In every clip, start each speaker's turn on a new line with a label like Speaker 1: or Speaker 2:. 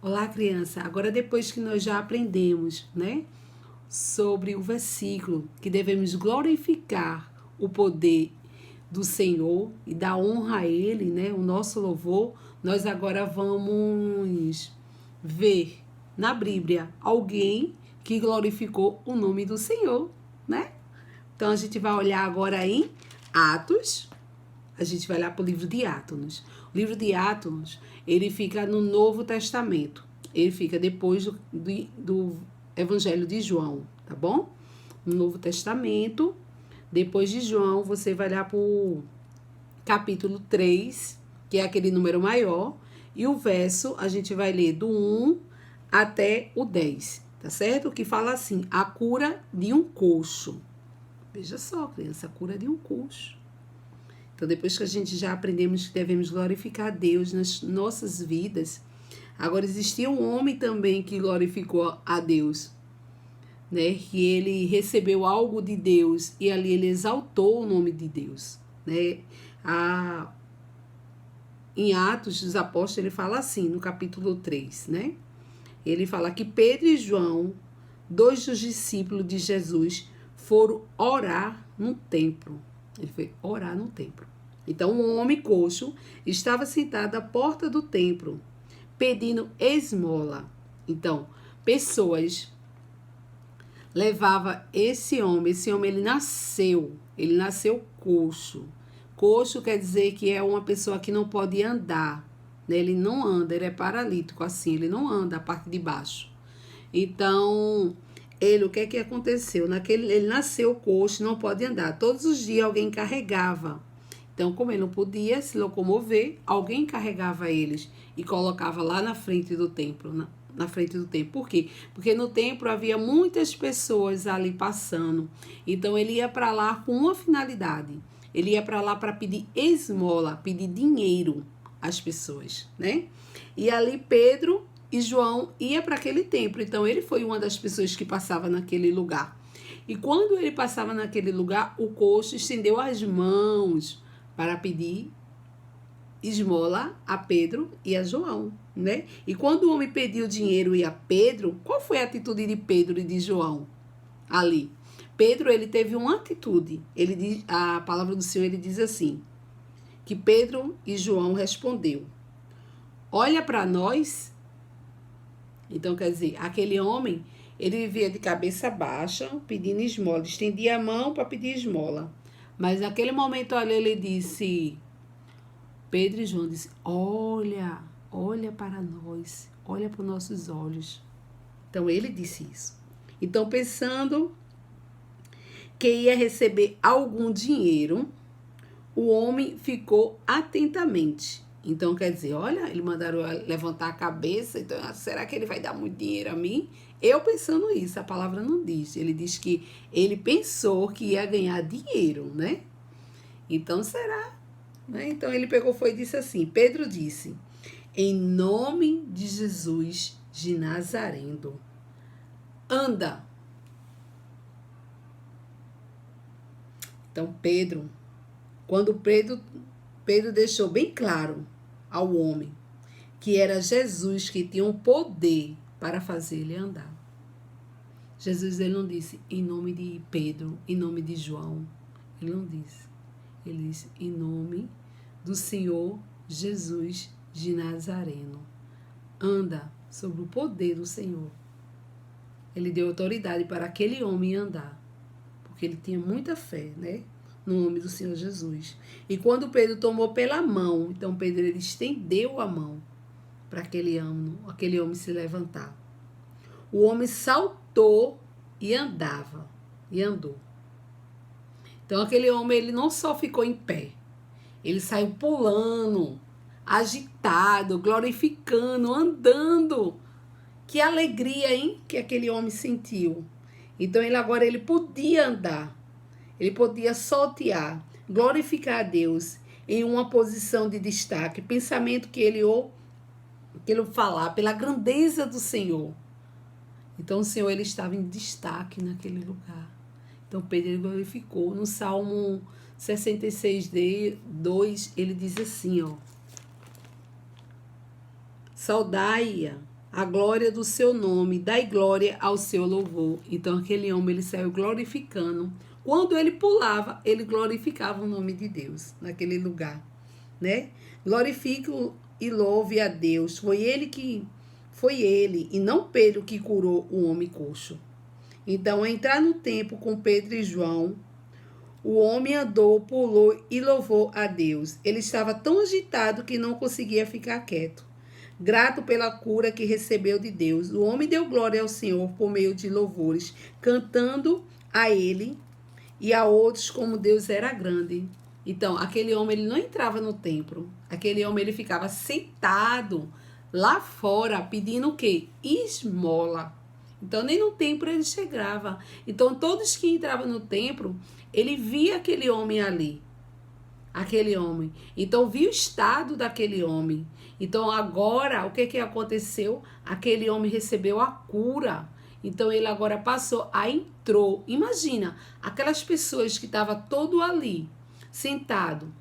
Speaker 1: Olá, criança. Agora, depois que nós já aprendemos, né, sobre o versículo que devemos glorificar o poder do Senhor e dar honra a Ele, né, o nosso louvor, nós agora vamos ver na Bíblia alguém que glorificou o nome do Senhor, né? Então, a gente vai olhar agora em Atos. A gente vai olhar para o livro de Atos. O livro de Atos, ele fica no Novo Testamento. Ele fica depois do Evangelho de João, tá bom? No Novo Testamento, depois de João, você vai olhar para o capítulo 3, que é aquele número maior, e o verso a gente vai ler do 1 até o 10, tá certo? Que fala assim, a cura de um coxo. Veja só, criança, a cura de um coxo. Então, depois que a gente já aprendemos que devemos glorificar a Deus nas nossas vidas, agora existia um homem também que glorificou a Deus, né? Que ele recebeu algo de Deus e ali ele exaltou o nome de Deus, né? Em Atos dos Apóstolos ele fala assim, no capítulo 3, né? Ele fala que Pedro e João, dois dos discípulos de Jesus, foram orar no templo. Ele foi orar no templo. Então, um homem coxo estava sentado à porta do templo, pedindo esmola. Então, pessoas levavam esse homem. Esse homem, ele nasceu coxo. Coxo quer dizer que é uma pessoa que não pode andar, né? Ele não anda, ele é paralítico assim, ele não anda a parte de baixo. Então, o que aconteceu? Ele nasceu coxo, não pode andar. Todos os dias alguém carregava. Então, como ele não podia se locomover, alguém carregava eles e colocava lá na frente do templo, na frente do templo. Por quê? Porque no templo havia muitas pessoas ali passando. Então, ele ia para lá com uma finalidade. Ele ia para lá para pedir esmola, pedir dinheiro às pessoas, né? E ali Pedro e João ia para aquele templo. Então, ele foi uma das pessoas que passava naquele lugar. E quando ele passava naquele lugar, o coxo estendeu as mãos para pedir esmola a Pedro e a João, né? E quando o homem pediu dinheiro e a Pedro, qual foi a atitude de Pedro e de João ali? Pedro, ele teve uma atitude. Ele diz, a palavra do Senhor, ele diz assim, que Pedro e João respondeu, olha para nós. Então, quer dizer, aquele homem, ele vivia de cabeça baixa, pedindo esmola, estendia a mão para pedir esmola. Mas naquele momento ali ele disse, Pedro e João disse, olha para nós, olha para os nossos olhos. Então ele disse isso. Então pensando que ia receber algum dinheiro, o homem ficou atentamente. Então quer dizer, olha, ele mandaram levantar a cabeça, então será que ele vai dar muito dinheiro a mim? Eu pensando isso, a palavra não diz. Ele diz que ele pensou que ia ganhar dinheiro, né? Então será? Né? Então ele foi e disse assim, Pedro disse, em nome de Jesus de Nazareno, anda. Então quando Pedro deixou bem claro ao homem que era Jesus que tinha o poder para fazer ele andar. Jesus, ele não disse em nome de Pedro, em nome de João. Ele não disse. Ele disse em nome do Senhor Jesus de Nazareno. Anda sobre o poder do Senhor. Ele deu autoridade para aquele homem andar. Porque ele tinha muita fé, né? No nome do Senhor Jesus. E quando Pedro tomou pela mão, então Pedro ele estendeu a mão para aquele homem se levantar. O homem saltou e andava, e andou. Então aquele homem, ele não só ficou em pé, ele saiu pulando, agitado, glorificando, andando. Que alegria, hein, que aquele homem sentiu. Então agora ele podia andar, ele podia saltear, glorificar a Deus em uma posição de destaque, pensamento que ele falar pela grandeza do Senhor. Então o Senhor ele estava em destaque naquele lugar. Então Pedro ele glorificou. No Salmo 66, 2, ele diz assim, ó. Saudai-a a glória do seu nome, dai glória ao seu louvor. Então aquele homem, ele saiu glorificando. Quando ele pulava, ele glorificava o nome de Deus naquele lugar, né? Glorifique e louve a Deus. Foi ele e não Pedro que curou o homem coxo. Então, ao entrar no templo com Pedro e João, o homem andou, pulou e louvou a Deus. Ele estava tão agitado que não conseguia ficar quieto. Grato pela cura que recebeu de Deus, o homem deu glória ao Senhor por meio de louvores, cantando a ele e a outros como Deus era grande. Então, aquele homem, ele não entrava no templo. Aquele homem, ele ficava sentado lá fora, pedindo o quê? Esmola. Então, nem no templo ele chegava. Então, todos que entravam no templo, ele via aquele homem ali. Aquele homem. Então, via o estado daquele homem. Então, agora, o que aconteceu? Aquele homem recebeu a cura. Então, ele agora entrou. Imagina, aquelas pessoas que estavam todo ali, sentado,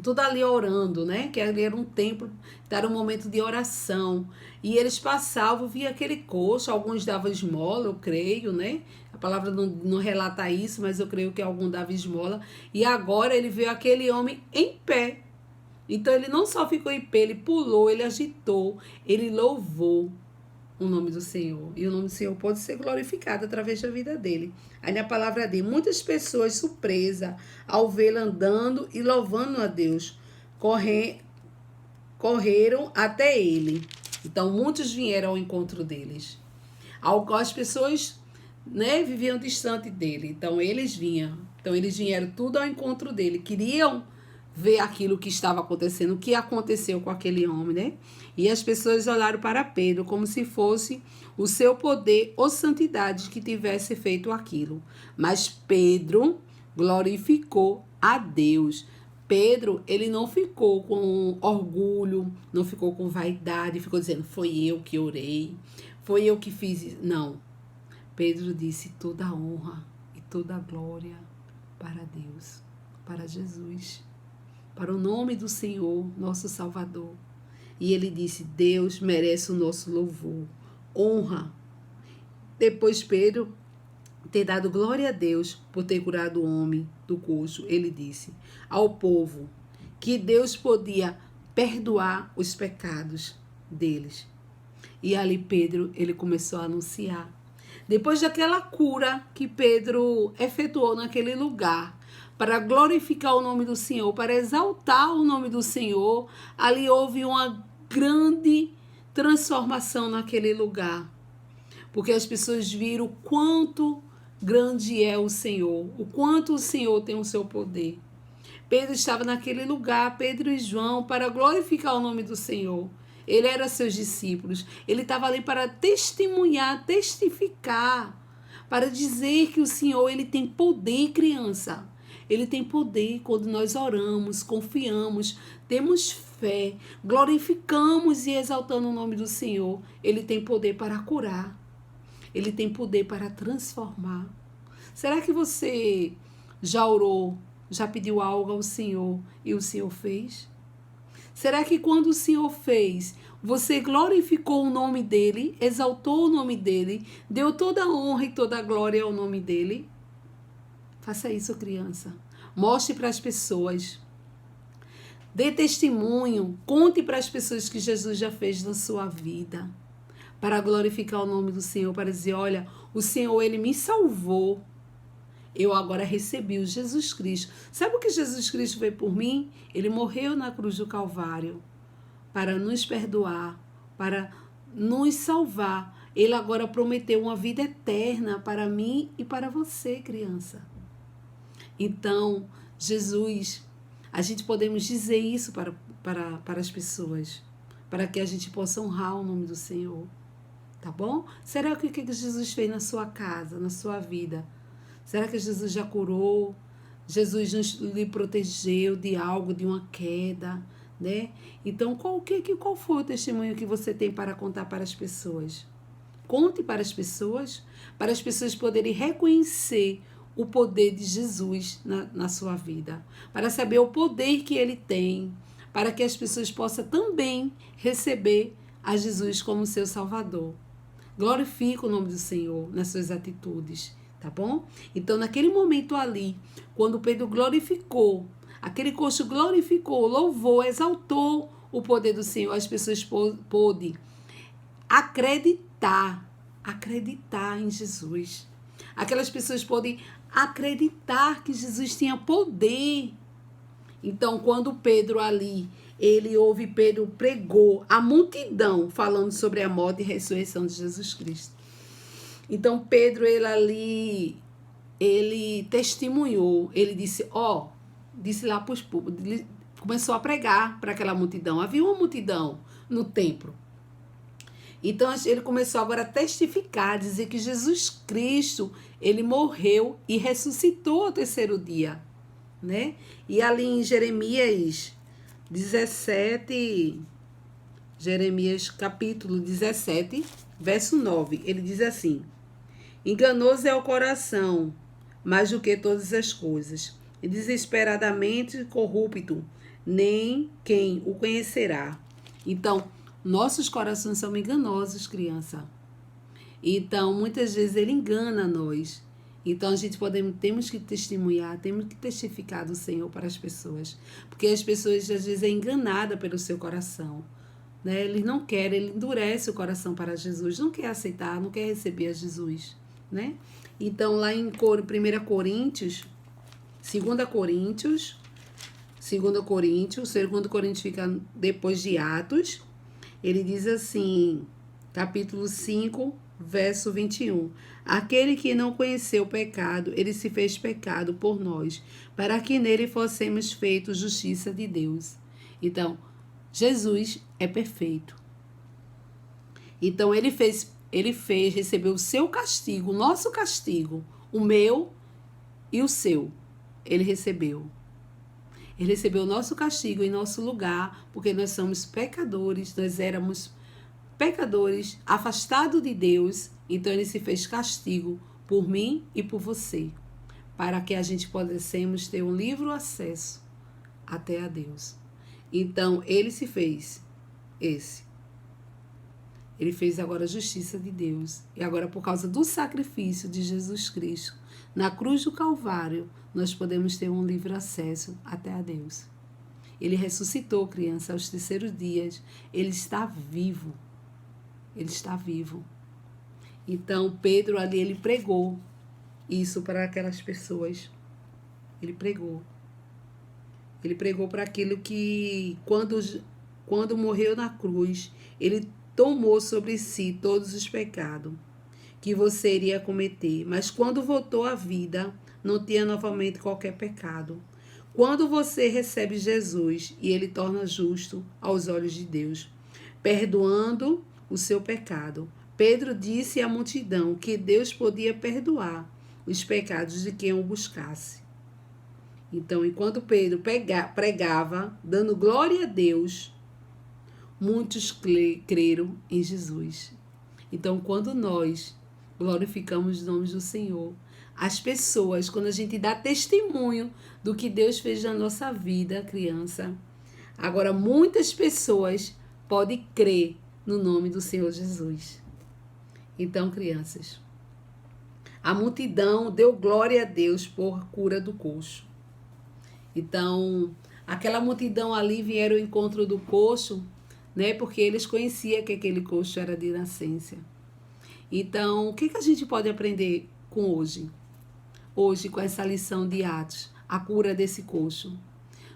Speaker 1: tudo ali orando, né? Que ali era um templo, era um momento de oração. E eles passavam, via aquele coxo, alguns davam esmola, eu creio, né? A palavra não relata isso, mas eu creio que algum dava esmola. E agora ele viu aquele homem em pé. Então ele não só ficou em pé, ele pulou, ele agitou, ele louvou o nome do Senhor. E o nome do Senhor pode ser glorificado através da vida dele. Aí na palavra dele, muitas pessoas surpresas ao vê-lo andando e louvando a Deus, correram até ele. Então muitos vieram ao encontro deles. As pessoas, né, viviam distante dele. Então eles vinham. Então eles vieram tudo ao encontro dele. Queriam ver aquilo que estava acontecendo, o que aconteceu com aquele homem, né? E as pessoas olharam para Pedro como se fosse o seu poder ou santidade que tivesse feito aquilo. Mas Pedro glorificou a Deus. Pedro, ele não ficou com orgulho, não ficou com vaidade, ficou dizendo, foi eu que orei, foi eu que fiz. Não. Pedro disse toda a honra e toda a glória para Deus, para Jesus, para o nome do Senhor, nosso Salvador. E ele disse, Deus merece o nosso louvor, honra. Depois Pedro ter dado glória a Deus por ter curado o homem do coxo, ele disse ao povo que Deus podia perdoar os pecados deles. E ali Pedro, ele começou a anunciar. Depois daquela cura que Pedro efetuou naquele lugar, para glorificar o nome do Senhor, para exaltar o nome do Senhor, ali houve uma grande transformação naquele lugar. Porque as pessoas viram o quanto grande é o Senhor, o quanto o Senhor tem o seu poder. Pedro estava naquele lugar, Pedro e João, para glorificar o nome do Senhor. Ele era seus discípulos. Ele estava ali para testemunhar, testificar, para dizer que o Senhor, ele tem poder, criança. Ele tem poder quando nós oramos, confiamos, temos fé, glorificamos e exaltando o nome do Senhor. Ele tem poder para curar. Ele tem poder para transformar. Será que você já orou, já pediu algo ao Senhor e o Senhor fez? Será que quando o Senhor fez, você glorificou o nome dele, exaltou o nome dele, deu toda a honra e toda a glória ao nome dele? Faça isso, criança. Mostre para as pessoas. Dê testemunho. Conte para as pessoas que Jesus já fez na sua vida. Para glorificar o nome do Senhor. Para dizer, olha, o Senhor, ele me salvou. Eu agora recebi o Jesus Cristo. Sabe o que Jesus Cristo fez por mim? Ele morreu na cruz do Calvário. Para nos perdoar. Para nos salvar. Ele agora prometeu uma vida eterna para mim e para você, criança. Então, Jesus, a gente podemos dizer isso para as pessoas, para que a gente possa honrar o nome do Senhor, tá bom? Será que o que Jesus fez na sua casa, na sua vida? Será que Jesus já curou? Jesus lhe protegeu de algo, de uma queda, né? Então, qual foi o testemunho que você tem para contar para as pessoas? Conte para as pessoas poderem reconhecer o poder de Jesus na sua vida, para saber o poder que ele tem, para que as pessoas possam também receber a Jesus como seu Salvador. Glorifica o nome do Senhor nas suas atitudes, tá bom? Então, naquele momento ali, quando Pedro glorificou, aquele coxo glorificou, louvou, exaltou o poder do Senhor, as pessoas pôde acreditar em Jesus. Aquelas pessoas podem acreditar que Jesus tinha poder. Então, quando Pedro ali, ele ouve, Pedro pregou a multidão falando sobre a morte e ressurreição de Jesus Cristo. Então, Pedro, ele testemunhou, ele disse, disse lá para os públicos, começou a pregar para aquela multidão. Havia uma multidão no templo. Então, ele começou agora a testificar, dizer que Jesus Cristo, ele morreu e ressuscitou ao terceiro dia, né? E ali em Jeremias 17, Jeremias capítulo 17, verso 9, ele diz assim: enganoso é o coração, mais do que todas as coisas, e desesperadamente corrupto, nem quem o conhecerá. Então, nossos corações são enganosos, criança. Então, muitas vezes ele engana nós. Então, a gente temos que testemunhar, temos que testificar do Senhor para as pessoas. Porque as pessoas, às vezes, é enganada pelo seu coração. Né? Ele não quer, ele endurece o coração para Jesus, não quer aceitar, não quer receber a Jesus. Né? Então, lá em 1 Coríntios, 2 Coríntios, 2 Coríntios fica depois de Atos, ele diz assim, capítulo 5, verso 21. Aquele que não conheceu o pecado, ele se fez pecado por nós, para que nele fossemos feitos justiça de Deus. Então, Jesus é perfeito. Então, ele recebeu o seu castigo, o nosso castigo, o meu e o seu. Ele recebeu. Ele recebeu o nosso castigo em nosso lugar, porque nós somos pecadores, nós éramos pecadores, afastados de Deus. Então, ele se fez castigo por mim e por você, para que a gente pudéssemos ter um livre acesso até a Deus. Então, ele se fez Ele fez agora a justiça de Deus. E agora, por causa do sacrifício de Jesus Cristo, na cruz do Calvário, nós podemos ter um livre acesso até a Deus. Ele ressuscitou, criança, aos terceiros dias. Ele está vivo. Ele está vivo. Então, Pedro ali, ele pregou isso para aquelas pessoas. Ele pregou. Ele pregou para aquilo que, quando morreu na cruz, ele tomou sobre si todos os pecados que você iria cometer. Mas quando voltou à vida, não tinha novamente qualquer pecado. Quando você recebe Jesus e ele torna justo aos olhos de Deus, perdoando o seu pecado. Pedro disse à multidão que Deus podia perdoar os pecados de quem o buscasse. Então, enquanto Pedro pregava, dando glória a Deus, muitos creram em Jesus. Então, quando nós glorificamos os nomes do Senhor, as pessoas, quando a gente dá testemunho do que Deus fez na nossa vida, criança, agora muitas pessoas podem crer no nome do Senhor Jesus. Então, crianças, a multidão deu glória a Deus por cura do coxo. Então, aquela multidão ali vieram ao encontro do coxo, né? Porque eles conheciam que aquele coxo era de nascença. Então, o que a gente pode aprender com hoje? Hoje, com essa lição de Atos, a cura desse coxo.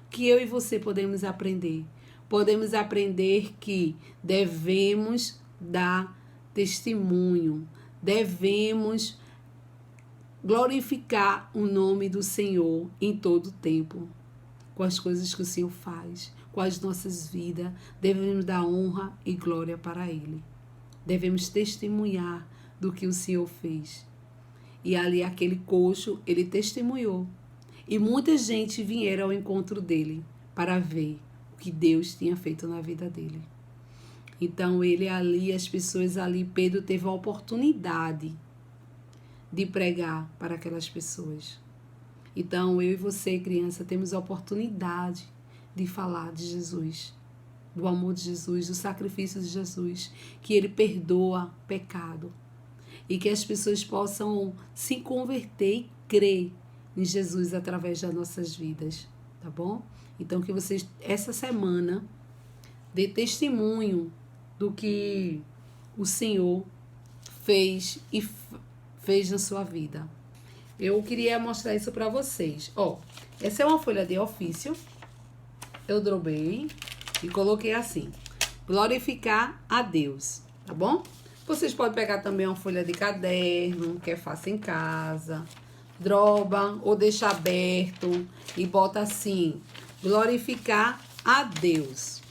Speaker 1: O que eu e você podemos aprender? Podemos aprender que devemos dar testemunho, devemos glorificar o nome do Senhor em todo o tempo, com as coisas que o Senhor faz, com as nossas vidas, devemos dar honra e glória para Ele. Devemos testemunhar do que o Senhor fez. E ali aquele coxo, ele testemunhou. E muita gente vieram ao encontro dele para ver o que Deus tinha feito na vida dele. Então ele ali, as pessoas ali, Pedro teve a oportunidade de pregar para aquelas pessoas. Então eu e você, criança, temos a oportunidade de falar de Jesus. do amor de Jesus, do sacrifício de Jesus, que ele perdoa pecado e que as pessoas possam se converter e crer em Jesus através das nossas vidas, tá bom? Então que vocês, essa semana, dê testemunho do que o Senhor fez e fez na sua vida. Eu queria mostrar isso para vocês. Ó, essa é uma folha de ofício. Eu dobrei e coloquei assim: glorificar a Deus, tá bom? Vocês podem pegar também uma folha de caderno, que é fácil em casa, droba ou deixa aberto e bota assim: glorificar a Deus.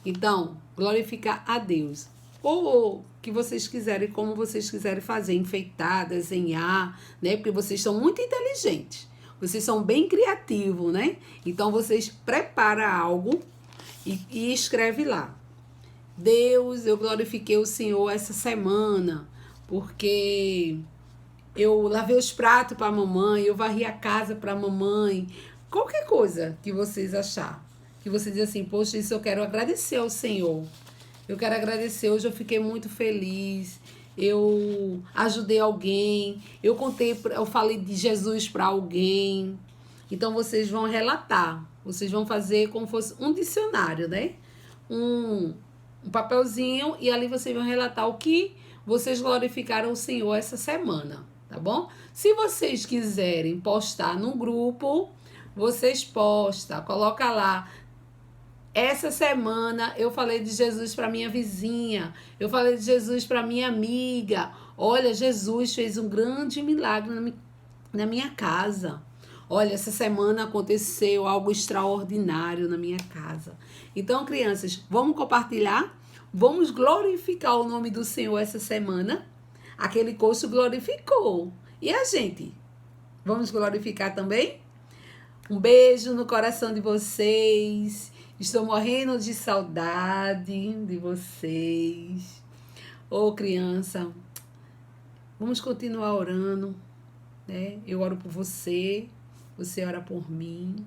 Speaker 1: Então, glorificar a Deus. Ou que vocês quiserem, como vocês quiserem fazer, enfeitar, desenhar, né? Porque vocês são muito inteligentes. Vocês são bem criativos, né? Então, vocês preparam algo e escreve lá: Deus, eu glorifiquei o Senhor essa semana, porque eu lavei os pratos para a mamãe, eu varri a casa para a mamãe. Qualquer coisa que vocês achar. Que você diz assim: poxa, isso eu quero agradecer ao Senhor. Eu quero agradecer, hoje eu fiquei muito feliz. Eu ajudei alguém, eu falei de Jesus para alguém. Então vocês vão relatar, vocês vão fazer como fosse um dicionário, né? Um papelzinho e ali vocês vão relatar o que vocês glorificaram o Senhor essa semana, tá bom? Se vocês quiserem postar no grupo, vocês postam, coloca lá: essa semana eu falei de Jesus para minha vizinha, eu falei de Jesus para minha amiga. Olha, Jesus fez um grande milagre na minha casa. Olha, essa semana aconteceu algo extraordinário na minha casa. Então, crianças, vamos compartilhar? Vamos glorificar o nome do Senhor essa semana? Aquele coxo glorificou. E a gente? Vamos glorificar também? Um beijo no coração de vocês. Estou morrendo de saudade de vocês. Ô, criança, vamos continuar orando, né? Eu oro por você, você ora por mim,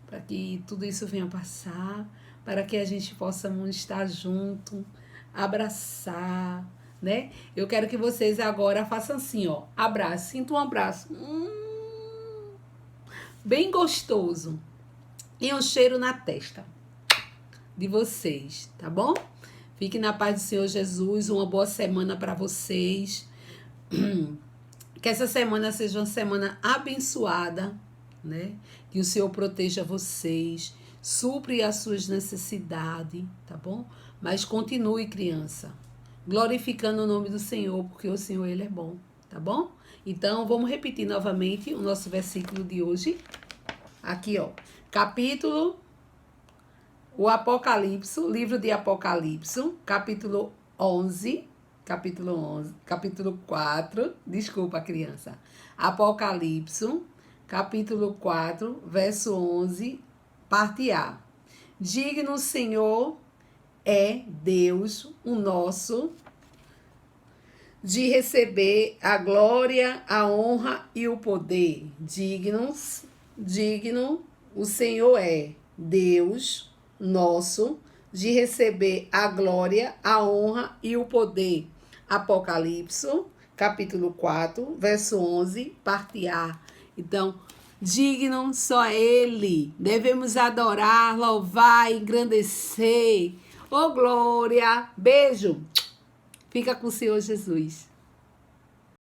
Speaker 1: para que tudo isso venha passar, para que a gente possa estar junto, abraçar, né? Eu quero que vocês agora façam assim, ó, abraço, sinta um abraço, bem gostoso. E um cheiro na testa de vocês, tá bom? Fique na paz do Senhor Jesus, uma boa semana para vocês. Que essa semana seja uma semana abençoada, né? Que o Senhor proteja vocês, supre as suas necessidades, tá bom? Mas continue, criança, glorificando o nome do Senhor, porque o Senhor, Ele é bom, tá bom? Então, vamos repetir novamente o nosso versículo de hoje. Aqui, ó. Capítulo, o Apocalipse, livro de Apocalipse, capítulo 4, desculpa, criança. Apocalipse, capítulo 4, verso 11, parte A. Digno Senhor é Deus, o nosso, de receber a glória, a honra e o poder. Digno o Senhor é Deus nosso, de receber a glória, a honra e o poder. Apocalipse, capítulo 4, verso 11, parte A. Então, digno só Ele. Devemos adorar, louvar, engrandecer. Ô, glória! Beijo! Fica com o Senhor Jesus.